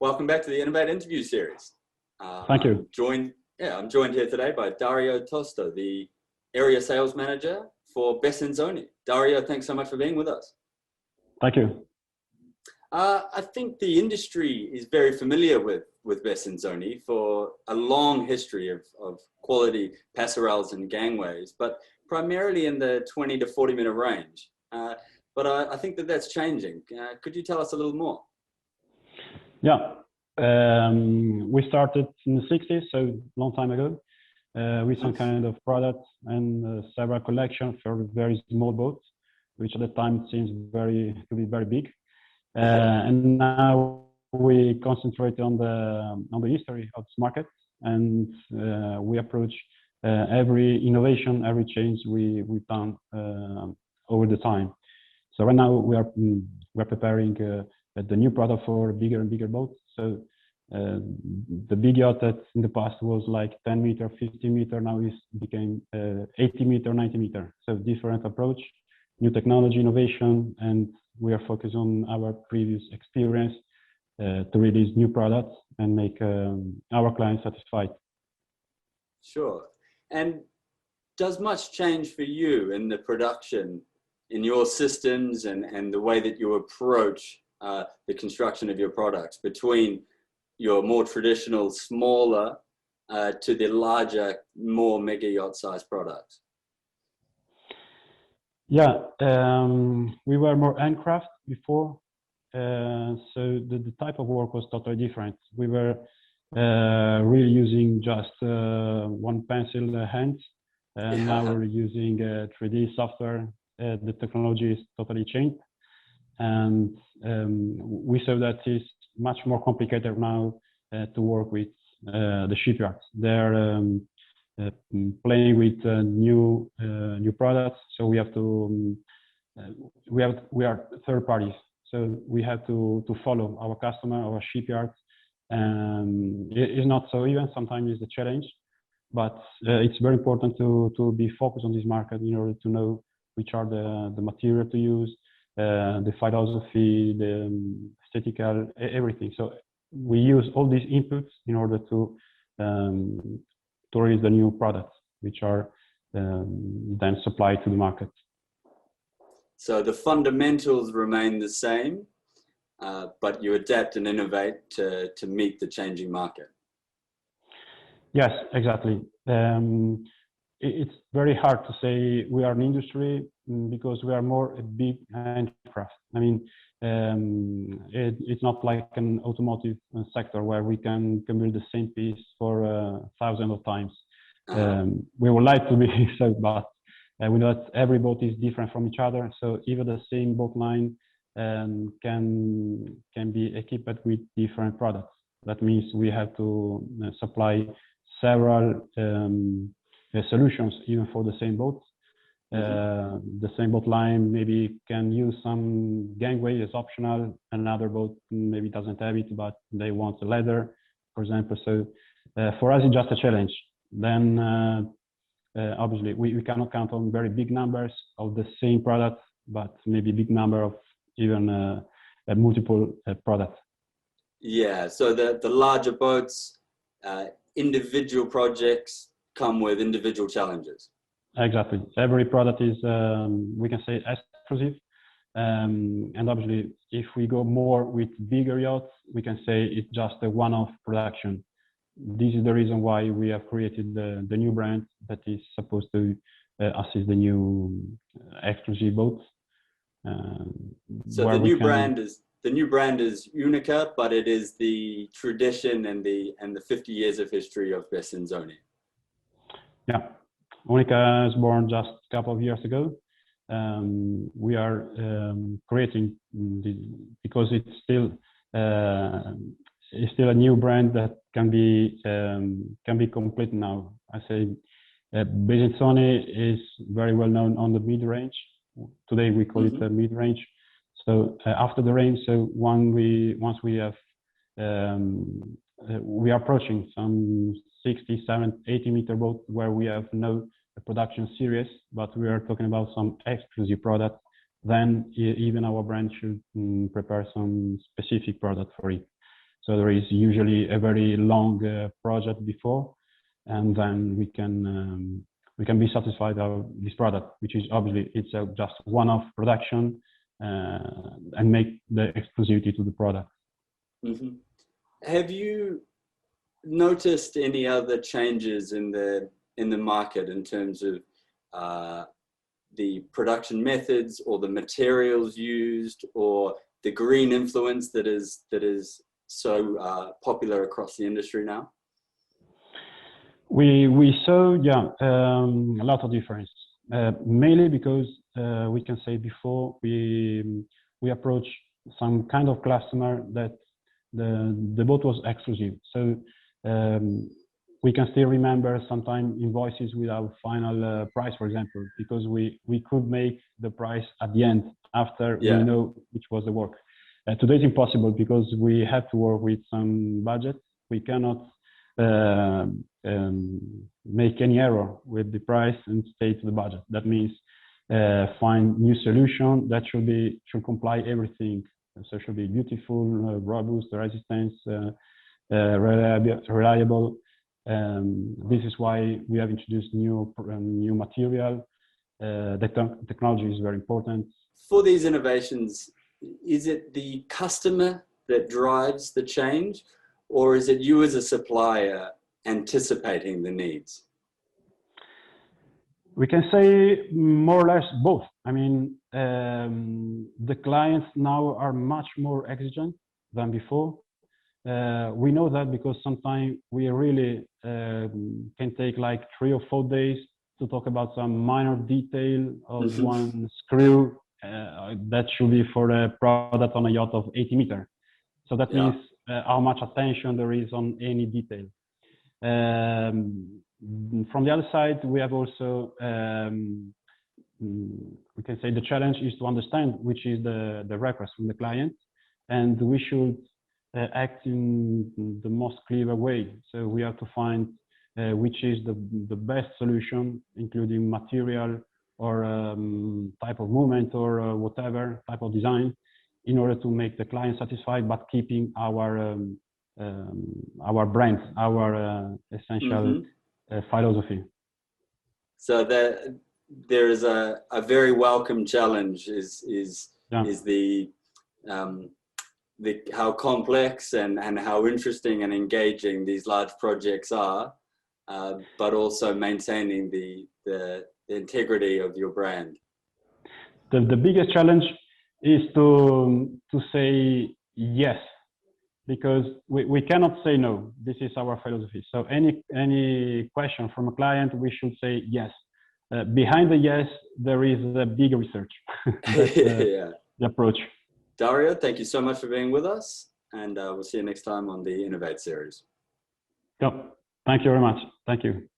welcome back to the Innovate interview series. Thank you. I'm joined here today by Dario Tosto, the area sales manager for Besenzoni. Dario, thanks so much for being with us. Thank you. I think the industry is very familiar with Besenzoni for a long history of quality passerelles and gangways, but primarily in the 20 to 40 minute range. But I think that's changing. Could you tell us a little more? Yeah, we started in the 60s, so a long time ago, with some kind of product and several collections for very small boats, which at the time seems to be very big. And now we concentrate on the history of this market, and we approach every innovation, every change we've done over the time. So right now we're preparing the new product for bigger and bigger boats. So the big yacht that in the past was like 10 meter, 50 meter, now became 80 meter, 90 meter. So different approach, new technology, innovation, and we are focused on our previous experience to release new products and make our clients satisfied. Sure. And does much change for you in the production, in your systems and the way that you approach the construction of your products between your more traditional, smaller to the larger, more mega yacht size products? Yeah, we were more handcraft before, so the type of work was totally different. We were really using just one pencil hand, and now we're using 3D software. The technology is totally changed, and we saw that it's much more complicated now to work with the shipyards. They're playing with new products, so we have to we are third parties, so we have to follow our customer, our shipyards, and it's not so even. Sometimes it's a challenge, but it's very important to be focused on this market in order to know which are the material to use, the philosophy, the aesthetical, everything. So we use all these inputs in order to release the new products, which are then supplied to the market. So the fundamentals remain the same, but you adapt and innovate to meet the changing market. Yes, exactly. It's very hard to say we are an industry because we are more a big handcraft. I mean, it's not like an automotive sector where we can build the same piece for thousands of times. We would like to be so, but we know that every boat is different from each other. So even the same boat line can be equipped with different products. That means we have to supply several solutions even for the same boat. The same boat line maybe can use some gangway as optional. Another boat maybe doesn't have it, but they want the leather, for example. So for us, it's just a challenge. Then obviously we cannot count on very big numbers of the same product, but maybe big number of even multiple products. Yeah, so the larger boats, individual projects come with individual challenges. Exactly. Every product is, we can say, exclusive. And obviously, if we go more with bigger yachts, we can say it's just a one-off production. This is the reason why we have created the new brand that is supposed to assist the new exclusive boats. So the new brand is Unica, but it is the tradition and the 50 years of history of Besenzoni. Yeah, Unica was born just a couple of years ago. We are creating because it's still a new brand that can be complete now. I say Besenzoni is very well known on the mid-range. Today we call it the mid-range. So after the range, so once we have we are approaching some 60, 70, 80 meter boat where we have no production series, but we are talking about some exclusive product. Then even our brand should prepare some specific product for it. So there is usually a very long project before, and then we can be satisfied of this product, which is obviously it's just one-off production, and make the exclusivity to the product. Mm-hmm. Have you noticed any other changes in the market in terms of the production methods or the materials used or the green influence that is so popular across the industry now? We saw a lot of difference, mainly because we can say before we approach some kind of customer that the boat was exclusive. So we can still remember sometimes invoices without final price, for example, because we could make the price at the end after we know which was the work. Today it's impossible because we have to work with some budget. We cannot make any error with the price and stay to the budget. That means find new solution that should comply everything. So it should be beautiful, robust, resistance, reliable. This is why we have introduced new material. The technology is very important. For these innovations, is it the customer that drives the change, or is it you as a supplier anticipating the needs? We can say more or less both. I mean, the clients now are much more exigent than before. We know that because sometimes we really can take like 3 or 4 days to talk about some minor detail of one screw that should be for a product on a yacht of 80 meters. So that means how much attention there is on any detail. From the other side, we have also, we can say the challenge is to understand which is the request from the client, and we should act in the most clever way. So we have to find which is the best solution, including material or type of movement or whatever type of design, in order to make the client satisfied, but keeping our brand, our essential philosophy. So there is a very welcome challenge is the how complex and how interesting and engaging these large projects are, but also maintaining the integrity of your brand. The biggest challenge is to say yes, because we cannot say no. This is our philosophy. So any question from a client, we should say yes. Behind the yes, there is a big research. That's the approach. Dario, thank you so much for being with us, and we'll see you next time on the Innovate series. Yep. Thank you very much. Thank you.